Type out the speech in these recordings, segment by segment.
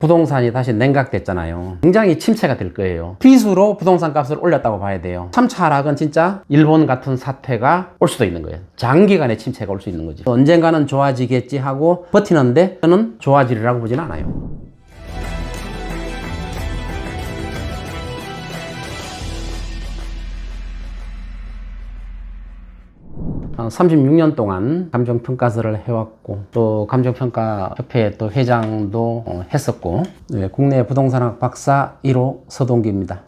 부동산이 다시 냉각됐잖아요. 굉장히 침체가 될 거예요. 빚으로 부동산 값을 올렸다고 봐야 돼요. 3차 하락은 진짜 일본 같은 사태가 올 수도 있는 거예요. 장기간의 침체가 올 수 있는 거지. 언젠가는 좋아지겠지 하고 버티는데 저는 좋아지리라고 보진 않아요. 36년 동안 감정평가서를 해왔고 또 감정평가협회 또 회장도 했었고 국내 부동산학 박사 1호 서동기입니다.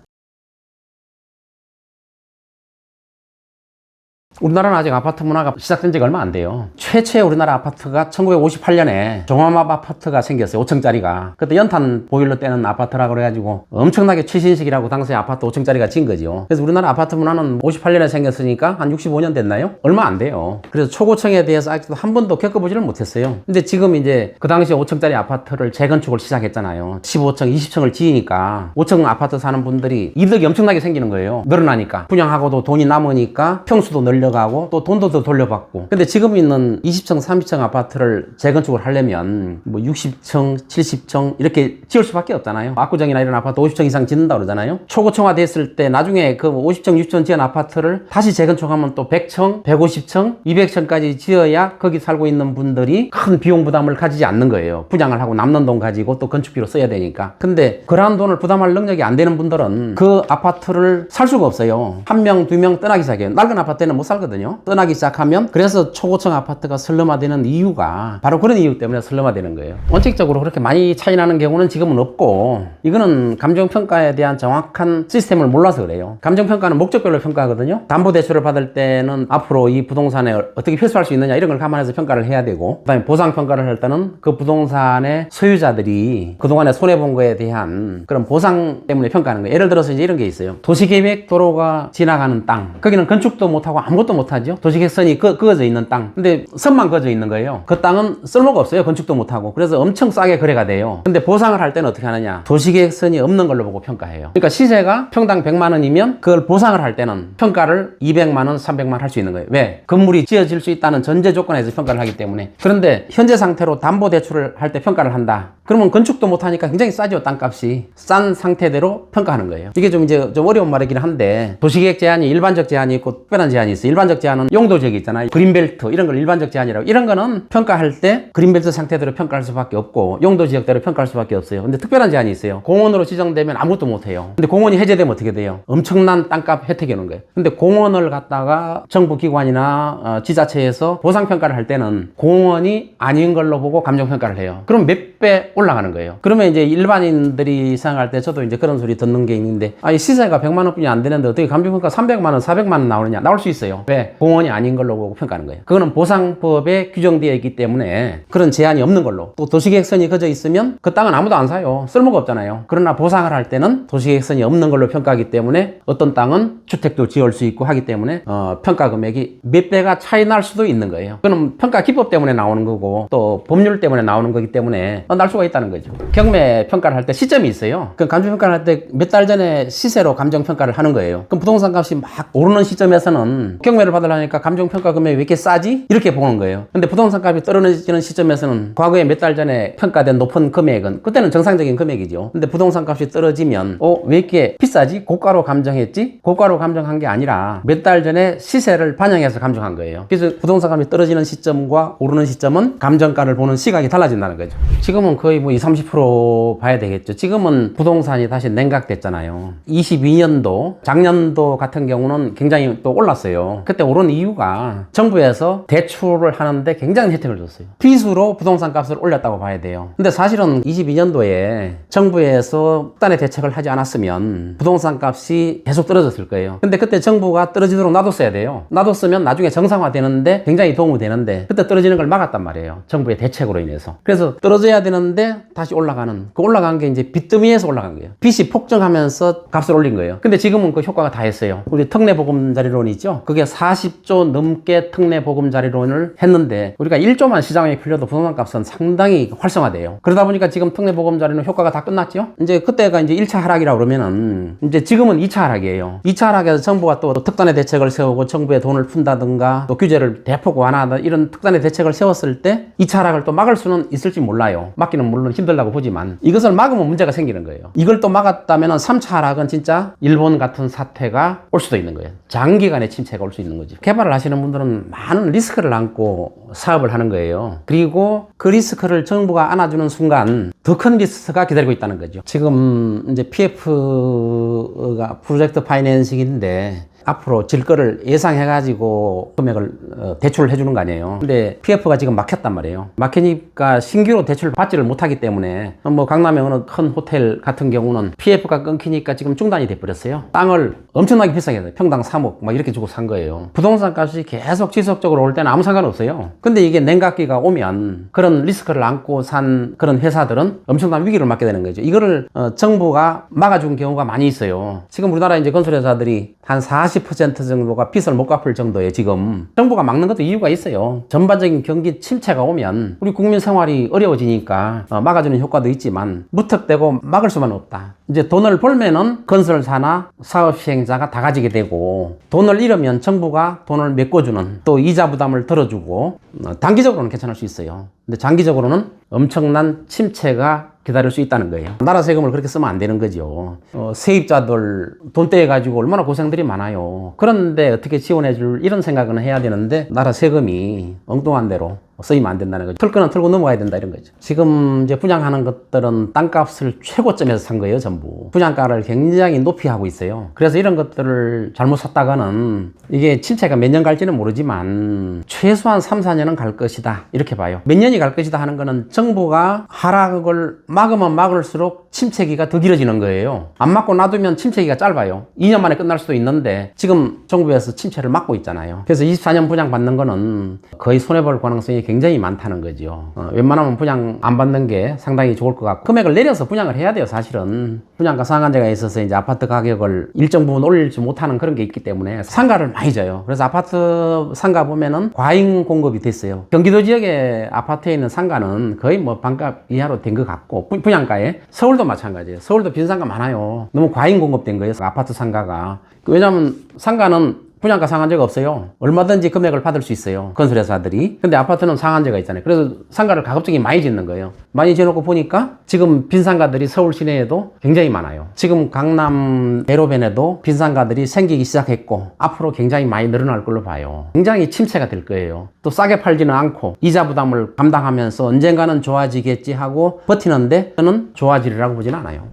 우리나라는 아직 아파트 문화가 시작된 지가 얼마 안 돼요. 최초의 우리나라 아파트가 1958년에 종합 아파트가 생겼어요. 5층짜리가. 그때 연탄 보일러 떼는 아파트라고 그래가지고 엄청나게 최신식이라고 당시에 아파트 5층짜리가 진 거죠. 그래서 우리나라 아파트 문화는 58년에 생겼으니까 한 65년 됐나요? 얼마 안 돼요. 그래서 초고층에 대해서 아직도 한 번도 겪어보지를 못했어요. 근데 지금 이제 그 당시에 5층짜리 아파트를 재건축을 시작했잖아요. 15층, 20층을 지으니까 5층 아파트 사는 분들이 이득이 엄청나게 생기는 거예요. 늘어나니까. 분양하고도 돈이 남으니까 평수도 늘려가고 또 돈도 더 돌려받고. 근데 지금 있는 20층, 30층 아파트를 재건축을 하려면 뭐 60층, 70층 이렇게 지을 수밖에 없잖아요. 압구정이나 이런 아파트 50층 이상 짓는다 그러잖아요. 초고층화 됐을 때 나중에 그 50층, 60층 지은 아파트를 다시 재건축하면 또 100층, 150층, 200층까지 지어야 거기 살고 있는 분들이 큰 비용 부담을 가지지 않는 거예요. 분양을 하고 남는 돈 가지고 또 건축비로 써야 되니까. 근데 그러한 돈을 부담할 능력이 안 되는 분들은 그 아파트를 살 수가 없어요. 한 명, 두 명 떠나기 시작해요. 낡은 아파트에는 못 살거든요. 떠나기 시작하면 그래서 초고층 아파트가 슬럼화되는 이유가 바로 그런 이유 때문에 슬럼화되는 거예요. 원칙적으로 그렇게 많이 차이 나는 경우는 지금은 없고 이거는 감정평가에 대한 정확한 시스템을 몰라서 그래요. 감정평가는 목적별로 평가하거든요. 담보대출을 받을 때는 앞으로 이 부동산에 어떻게 회수할 수 있느냐 이런 걸 감안해서 평가를 해야 되고 그 다음에 보상평가를 할 때는 그 부동산의 소유자들이 그동안에 손해본 거에 대한 그런 보상 때문에 평가하는 거예요. 예를 들어서 이제 이런 게 있어요. 도시계획 도로가 지나가는 땅. 거기는 건축도 못하고 아무것도 못하죠. 도시계획선이 그어져 있는 땅. 근데 선만 그어져 있는 거예요. 그 땅은 쓸모가 없어요. 건축도 못하고. 그래서 엄청 싸게 거래가 돼요. 근데 보상을 할 때는 어떻게 하느냐. 도시계획선이 없는 걸로 보고 평가해요. 그러니까 시세가 평당 100만 원이면 그걸 보상을 할 때는 평가를 200만 원, 300만 원 할 수 있는 거예요. 왜? 건물이 지어질 수 있다는 전제 조건에서 평가를 하기 때문에. 그런데 현재 상태로 담보대출을 할 때 평가를 한다. 그러면 건축도 못하니까 굉장히 싸죠. 땅값이. 싼 상태대로 평가하는 거예요. 이게 좀 어려운 말이긴 한데 도시계획 제한이 일반적 제한이 있고 특별한 제한이 있어요. 일반적 제한은 용도지역이 있잖아요. 그린벨트 이런 걸 일반적 제한이라고. 이런 거는 평가할 때 그린벨트 상태대로 평가할 수밖에 없고 용도지역대로 평가할 수밖에 없어요. 근데 특별한 제한이 있어요. 공원으로 지정되면 아무것도 못해요. 근데 공원이 해제되면 어떻게 돼요? 엄청난 땅값 혜택이 오는 거예요. 근데 공원을 갖다가 정부 기관이나 지자체에서 보상평가를 할 때는 공원이 아닌 걸로 보고 감정평가를 해요. 그럼 몇 배 올라가는 거예요. 그러면 이제 일반인들이 생각할 때 저도 이제 그런 소리 듣는 게 있는데 아니 시세가 100만 원뿐이 안 되는데 어떻게 감정평가 300만 원, 400만 원 나오느냐? 나올 수 있어요. 왜? 공원이 아닌 걸로 보고 평가하는 거예요. 그거는 보상법에 규정되어 있기 때문에 그런 제한이 없는 걸로. 또 도시계획선이 그어져 있으면 그 땅은 아무도 안 사요. 쓸모가 없잖아요. 그러나 보상을 할 때는 도시계획선이 없는 걸로 평가하기 때문에 어떤 땅은 주택도 지을 수 있고 하기 때문에 평가 금액이 몇 배가 차이 날 수도 있는 거예요. 그건 평가 기법 때문에 나오는 거고 또 법률 때문에 나오는 거기 때문에 날 수가 있다는 거죠. 경매 평가를 할 때 시점이 있어요. 그럼 감정평가를 할 때 몇 달 전에 시세로 감정평가를 하는 거예요. 그럼 부동산 값이 막 오르는 시점에서는 경매를 받으려니까 감정평가 금액이 왜 이렇게 싸지? 이렇게 보는 거예요. 근데 부동산 값이 떨어지는 시점에서는 과거에 몇 달 전에 평가된 높은 금액은 그때는 정상적인 금액이죠. 근데 부동산 값이 떨어지면 왜 이렇게 비싸지? 고가로 감정했지? 고가로 감정한 게 아니라 몇 달 전에 시세를 반영해서 감정한 거예요. 그래서 부동산 값이 떨어지는 시점과 오르는 시점은 감정가를 보는 시각이 달라진다는 거죠. 지금은 거의 뭐 20, 30% 봐야 되겠죠. 지금은 부동산이 다시 냉각됐잖아요. 22년도, 작년도 같은 경우는 굉장히 또 올랐어요. 그때 오른 이유가 정부에서 대출을 하는데 굉장히 혜택을 줬어요. 빚으로 부동산 값을 올렸다고 봐야 돼요. 근데 사실은 22년도에 정부에서 특단의 대책을 하지 않았으면 부동산 값이 계속 떨어졌을 거예요. 근데 그때 정부가 떨어지도록 놔뒀어야 돼요. 놔뒀으면 나중에 정상화되는데 굉장히 도움이 되는데 그때 떨어지는 걸 막았단 말이에요. 정부의 대책으로 인해서. 그래서 떨어져야 되는데 다시 올라가는, 그 올라간 게 이제 빚더미에서 올라간 거예요. 빚이 폭증하면서 값을 올린 거예요. 근데 지금은 그 효과가 다 했어요. 우리 특례보금자리론이 있죠? 그게 40조 넘게 특례 보금자리론을 했는데 우리가 1조만 시장에 풀려도 부동산 값은 상당히 활성화돼요. 그러다 보니까 지금 특례 보금자리론 효과가 다 끝났죠. 이제 그때가 이제 1차 하락이라고 그러면은 이제 지금은 2차 하락이에요. 2차 하락에서 정부가 또 특단의 대책을 세우고 정부의 돈을 푼다든가 또 규제를 대폭 완화하다 이런 특단의 대책을 세웠을 때 2차 하락을 또 막을 수는 있을지 몰라요. 막기는 물론 힘들다고 보지만 이것을 막으면 문제가 생기는 거예요. 이걸 또 막았다면 3차 하락은 진짜 일본 같은 사태가 올 수도 있는 거예요. 장기간의 침체가 올 수 있는 거지. 개발을 하시는 분들은 많은 리스크를 안고 사업을 하는 거예요. 그리고 그 리스크를 정부가 안아주는 순간 더 큰 리스크가 기다리고 있다는 거죠. 지금 이제 PF가 프로젝트 파이낸싱인데 앞으로 질 거를 예상해가지고 금액을 대출을 해주는 거 아니에요. 근데 PF가 지금 막혔단 말이에요. 막히니까 신규로 대출을 받지를 못하기 때문에 뭐 강남의 어느 큰 호텔 같은 경우는 PF가 끊기니까 지금 중단이 돼버렸어요. 땅을 엄청나게 비싸게 해요. 평당 3억 막 이렇게 주고 산 거예요. 부동산 값이 계속 지속적으로 올 때는 아무 상관없어요. 근데 이게 냉각기가 오면 그런 리스크를 안고 산 그런 회사들은 엄청난 위기를 맞게 되는 거죠. 이거를 정부가 막아준 경우가 많이 있어요. 지금 우리나라 이제 건설회사들이 한 40% 정도가 빚을 못 갚을 정도에 지금 정부가 막는 것도 이유가 있어요. 전반적인 경기 침체가 오면 우리 국민 생활이 어려워지니까 막아주는 효과도 있지만 무턱대고 막을 수만 없다. 이제 돈을 벌면은 건설사나 사업 시행자가 다 가지게 되고 돈을 잃으면 정부가 돈을 메꿔주는 또 이자 부담을 덜어주고 단기적으로는 괜찮을 수 있어요. 근데 장기적으로는 엄청난 침체가 기다릴 수 있다는 거예요. 나라 세금을 그렇게 쓰면 안 되는 거죠. 세입자들 돈 떼가지고 얼마나 고생들이 많아요. 그런데 어떻게 지원해줄 이런 생각은 해야 되는데 나라 세금이 엉뚱한 대로 쓰이면 안 된다는 거죠. 틀 거는 틀고 넘어가야 된다 이런 거죠. 지금 이제 분양하는 것들은 땅값을 최고점에서 산 거예요. 전부 분양가를 굉장히 높이 하고 있어요. 그래서 이런 것들을 잘못 샀다가는 이게 침체가 몇 년 갈지는 모르지만 최소한 3, 4년은 갈 것이다 이렇게 봐요. 몇 년이 갈 것이다 하는 거는 정부가 하락을 막으면 막을수록 침체기가 더 길어지는 거예요. 안 막고 놔두면 침체기가 짧아요. 2년 만에 끝날 수도 있는데 지금 정부에서 침체를 막고 있잖아요. 그래서 24년 분양 받는 거는 거의 손해볼 가능성이 굉장히 많다는 거죠. 웬만하면 분양 안 받는 게 상당히 좋을 것 같고 금액을 내려서 분양을 해야 돼요. 사실은 분양가 상한제가 있어서 이제 아파트 가격을 일정 부분 올리지 못하는 그런 게 있기 때문에 상가를 많이 줘요. 그래서 아파트 상가 보면은 과잉 공급이 됐어요. 경기도 지역의 아파트에 있는 상가는 거의 뭐 반값 이하로 된 것 같고 분양가에 서울도 마찬가지예요. 서울도 빈상가 많아요. 너무 과잉 공급된 거예요. 아파트 상가가. 왜냐하면 상가는 분양가 상한제가 없어요. 얼마든지 금액을 받을 수 있어요. 건설회사들이. 근데 아파트는 상한제가 있잖아요. 그래서 상가를 가급적이 많이 짓는 거예요. 많이 지어놓고 보니까 지금 빈상가들이 서울 시내에도 굉장히 많아요. 지금 강남 대로변에도 빈상가들이 생기기 시작했고 앞으로 굉장히 많이 늘어날 걸로 봐요. 굉장히 침체가 될 거예요. 또 싸게 팔지는 않고 이자 부담을 감당하면서 언젠가는 좋아지겠지 하고 버티는데 저는 좋아지리라고 보진 않아요.